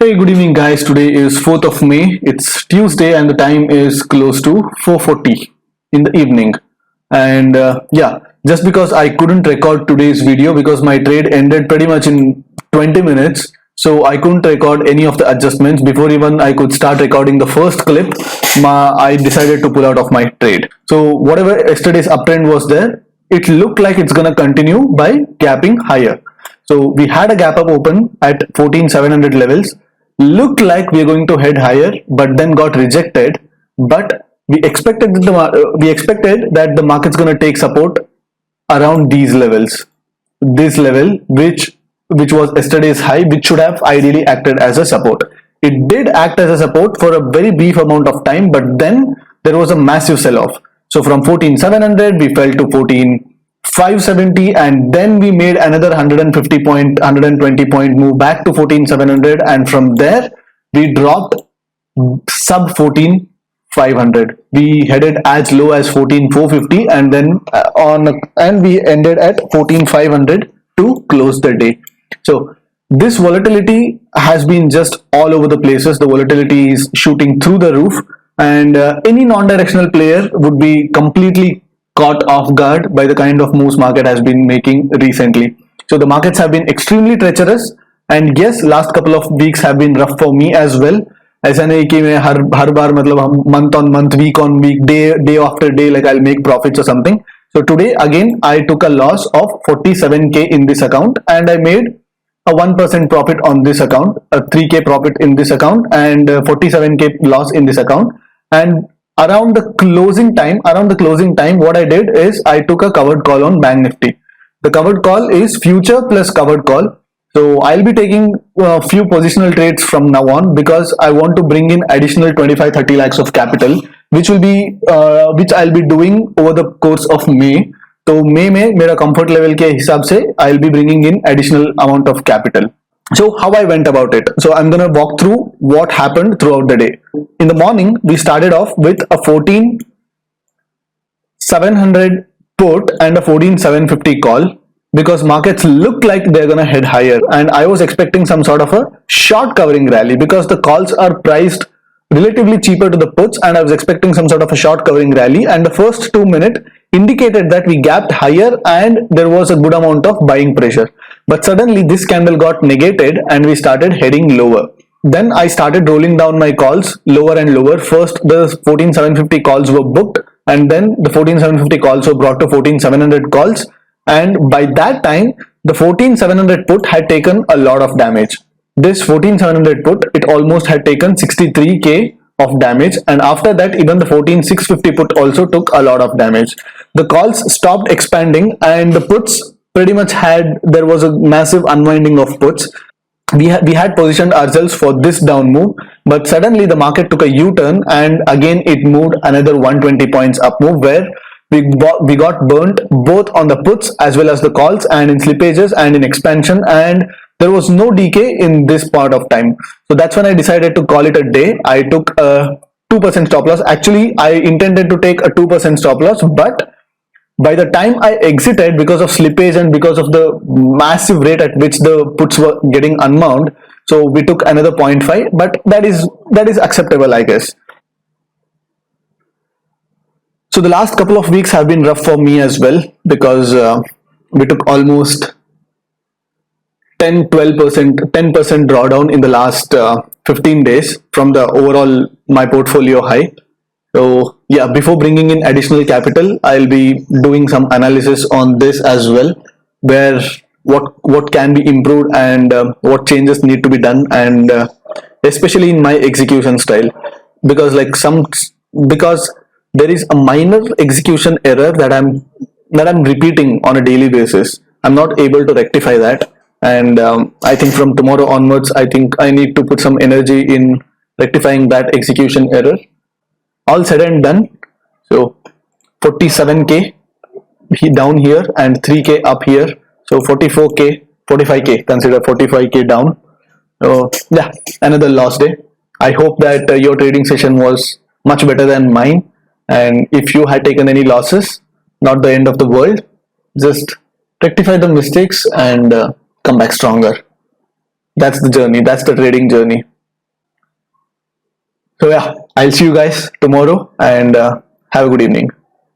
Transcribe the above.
Hey, good evening, guys. Today is 4th of May. It's Tuesday, and the time is close to 4:40 in the evening. And yeah, just because I couldn't record today's video because my trade ended pretty much in 20 minutes, so I couldn't record any of the adjustments before even I could start recording the first clip. I decided to pull out of my trade. So whatever yesterday's uptrend was there, it looked like it's gonna continue by gapping higher. So we had a gap up open at 14,700 levels. Looked like we are going to head higher, but then got rejected. But we expected that the market's going to take support around these levels. This level, which was yesterday's high, which should have ideally acted as a support. It did act as a support for a very brief amount of time, but then there was a massive sell-off. So from 14,700 we fell to 14,570, and then we made another 120 point move back to 14,700, and from there we dropped sub 14,500. We headed as low as 14,450, and then we ended at 14,500 to close the day. So this volatility has been just all over the places. The volatility is shooting through the roof, and any non-directional player would be completely caught off guard by the kind of moves market has been making recently. So the markets have been extremely treacherous, and yes, last couple of weeks have been rough for me as well. ऐसा नहीं कि मैं हर बार मतलब month on month, week on week, day after day, like I'll make profits or something. So today again I took a loss of 47k in this account, and I made a 1% profit on this account, a 3k profit in this account, and 47k loss in this account. And around the closing time, what I did is I took a covered call on Bank Nifty. The covered call is future plus covered call. So I'll be taking a few positional trades from now on, because I want to bring in additional 25-30 lakhs of capital, which I'll be doing over the course of May. So May में मेरा comfort level के हिसाब से I'll be bringing in additional amount of capital. So how I went about it. So I'm gonna walk through what happened throughout the day. In the morning, we started off with a 14,700 put and a 14,750 call, because markets look like they're gonna head higher, and I was expecting some sort of a short covering rally because the calls are priced relatively cheaper to the puts, and I was expecting some sort of a short covering rally, and the first 2 minutes indicated that we gapped higher and there was a good amount of buying pressure. But suddenly this candle got negated and we started heading lower. Then I started rolling down my calls lower and lower. First the 14,750 calls were booked, and then the 14,750 calls were brought to 14,700 calls, and by that time the 14,700 put had taken a lot of damage. This 14,700 put, it almost had taken 63k of damage, and after that even the 14,650 put also took a lot of damage. The calls stopped expanding, and the puts pretty much there was a massive unwinding of puts. We had positioned ourselves for this down move, but suddenly the market took a U-turn, and again it moved another 120 points up move, where we got burnt both on the puts as well as the calls, and in slippages and in expansion, and there was no decay in this part of time. So that's when I decided to call it a day. I took a 2% stop loss. Actually, I intended to take a 2% stop loss, but by the time I exited, because of slippage and because of the massive rate at which the puts were getting unwound, so we took another 0.5, but that is acceptable, I guess. So the last couple of weeks have been rough for me as well, because we took almost 10% drawdown in the last 15 days from the overall my portfolio high. So yeah, before bringing in additional capital, I'll be doing some analysis on this as well, where what can be improved and what changes need to be done, and especially in my execution style, because there is a minor execution error that I'm repeating on a daily basis. I'm not able to rectify that, and I think from tomorrow onwards, I think I need to put some energy in rectifying that execution error. All said and done, so 47k down here and 3k up here, so 45k, consider 45k down. So yeah, another loss day. I hope that your trading session was much better than mine, and if you had taken any losses, not the end of the world. Just rectify the mistakes and come back stronger. That's the journey. That's the trading journey. So yeah, I'll see you guys tomorrow, and have a good evening.